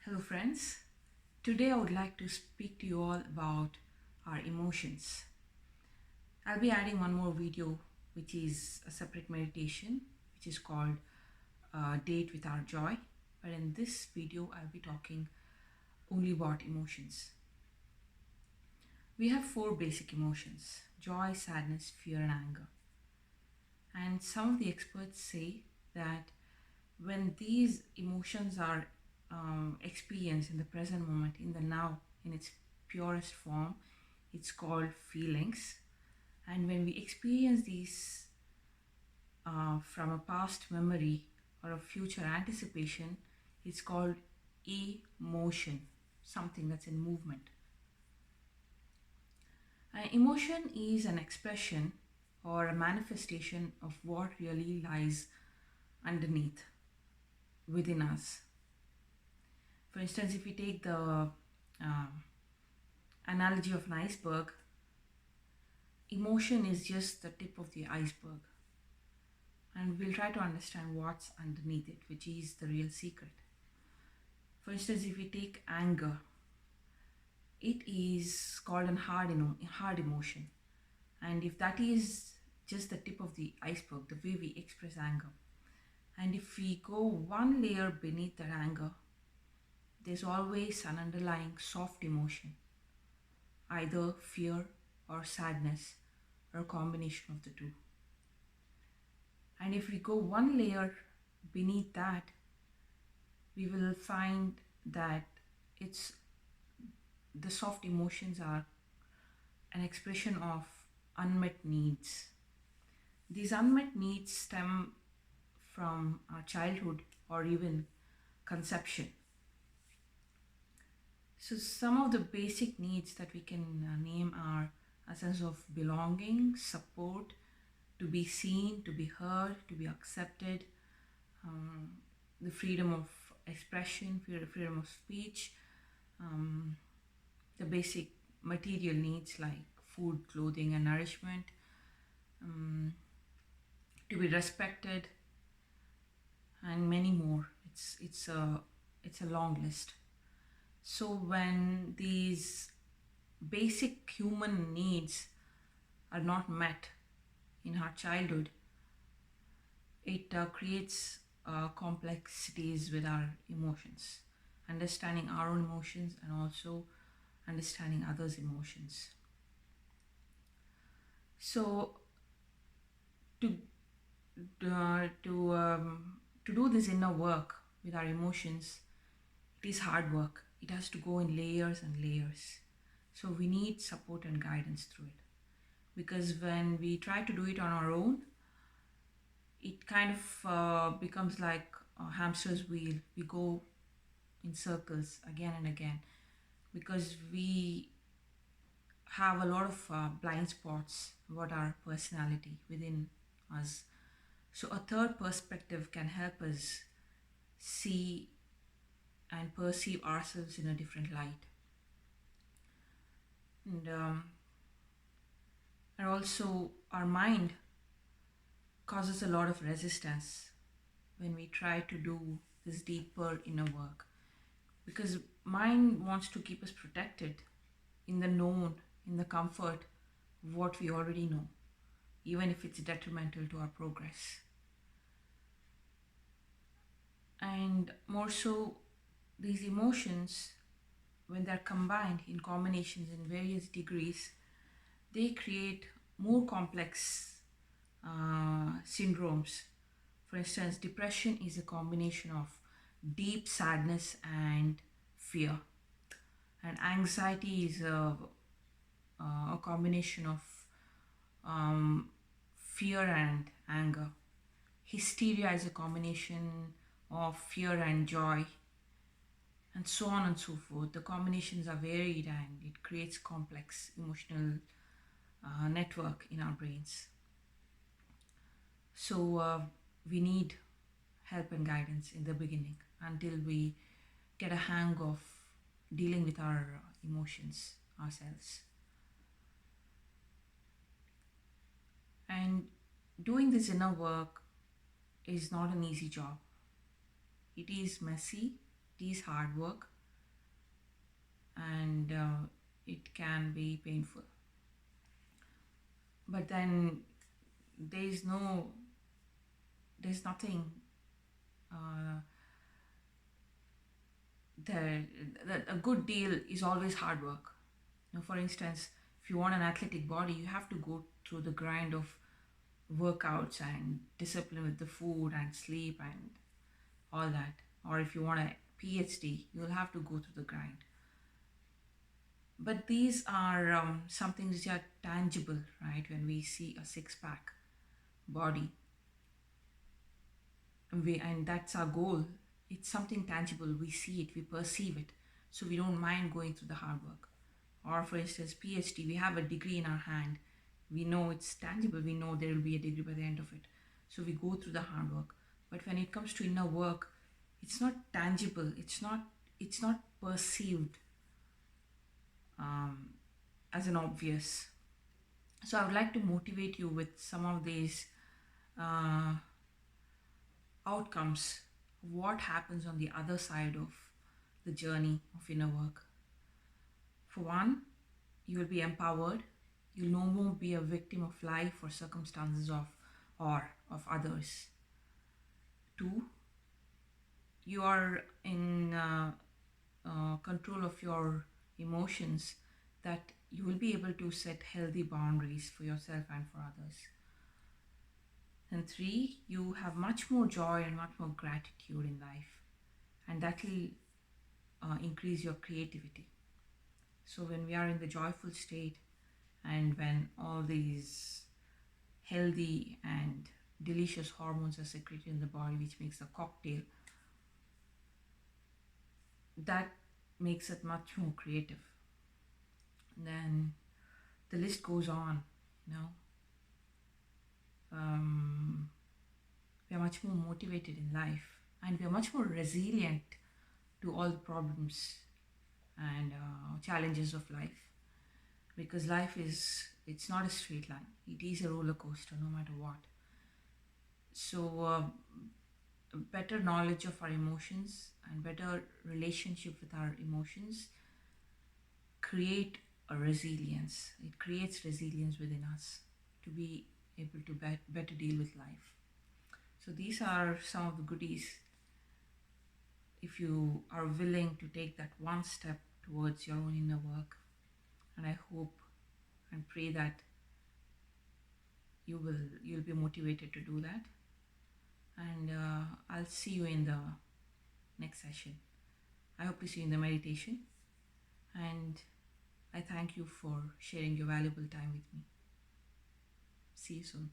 Hello, friends. Today I would like to speak to you all about our emotions. I'll be adding one more video, which is a separate meditation, which is called Date with Our Joy. But in this video, I'll be talking only about emotions. We have four basic emotions: joy, sadness, fear, and anger. And some of the experts say that when these emotions are experienced in the present moment, in the now, in its purest form, it's called feelings. And when we experience these from a past memory or a future anticipation, it's called emotion, something that's in movement. Emotion is an expression or a manifestation of what really lies underneath within us. For instance, if we take the analogy of an iceberg, emotion is just the tip of the iceberg. And we'll try to understand what's underneath it, which is the real secret. For instance, if we take anger, it is called a hard emotion. And if that is just the tip of the iceberg, the way we express anger, and if we go one layer beneath that anger, there's always an underlying soft emotion, either fear or sadness, or a combination of the two. And if we go one layer beneath that, we will find that it's the soft emotions are an expression of unmet needs. These unmet needs stem from our childhood or even conception. So some of the basic needs that we can name are a sense of belonging, support, to be seen, to be heard, to be accepted, the freedom of expression, freedom of speech, the basic material needs like food, clothing, and nourishment, to be respected, and many more. It's a long list. So when these basic human needs are not met in our childhood, it creates complexities with our emotions, understanding our own emotions and also understanding others' emotions. So to to do this inner work with our emotions, it is hard work. It has to go in layers and layers. So we need support and guidance through it. Because when we try to do it on our own, it kind of becomes like a hamster's wheel. We go in circles again and again because we have a lot of blind spots about our personality within us. So a third perspective can help us see and perceive ourselves in a different light. And also our mind causes a lot of resistance when we try to do this deeper inner work, because mind wants to keep us protected in the known, in the comfort of what we already know, even if it's detrimental to our progress. And more so, these emotions, when they're combined in combinations in various degrees, they create more complex syndromes. For instance, depression is a combination of deep sadness and fear, and anxiety is a combination of fear and anger. Hysteria is a combination of fear and joy, and so on and so forth. The combinations are varied and it creates complex emotional network in our brains. So we need help and guidance in the beginning until we get a hang of dealing with our emotions ourselves. And doing this inner work is not an easy job. It is messy, it is hard work, and it can be painful. But then there's no, there's nothing. Uh, a good deal is always hard work. For instance, if you want an athletic body, you have to go through the grind of workouts and discipline with the food and sleep and all that. Or if you want a PhD, you'll have to go through the grind. But these are some things which are tangible, right? When we see a six pack body, and that's our goal. It's something tangible. We see it, we perceive it, so we don't mind going through the hard work. Or for instance, PhD, we have a degree in our hand. We know it's tangible. We know there will be a degree by the end of it. So we go through the hard work. But when it comes to inner work, it's not tangible. It's not perceived um, as an obvious. So I would like to motivate you with some of these uh, outcomes. What happens on the other side of the journey of inner work? For one, you will be empowered. You'll no more be a victim of life or circumstances of others. Two, you are in control of your emotions, that you will be able to set healthy boundaries for yourself and for others. And three, you have much more joy and much more gratitude in life, and that will increase your creativity. So when we are in the joyful state, and when all these healthy and delicious hormones are secreted in the body, which makes a cocktail, that makes it much more creative. And then the list goes on, you know. We are much more motivated in life, and we are much more resilient to all the problems and challenges of life, because life is, it's not a straight line. It is a roller coaster no matter what. So better knowledge of our emotions and better relationship with our emotions create a resilience. It creates resilience within us to be able to better deal with life. So these are some of the goodies if you are willing to take that one step towards your own inner work. And I hope and pray that you'll be motivated to do that. And I'll see you in the next session. I hope to see you in the meditation, and I thank you for sharing your valuable time with me. See you soon.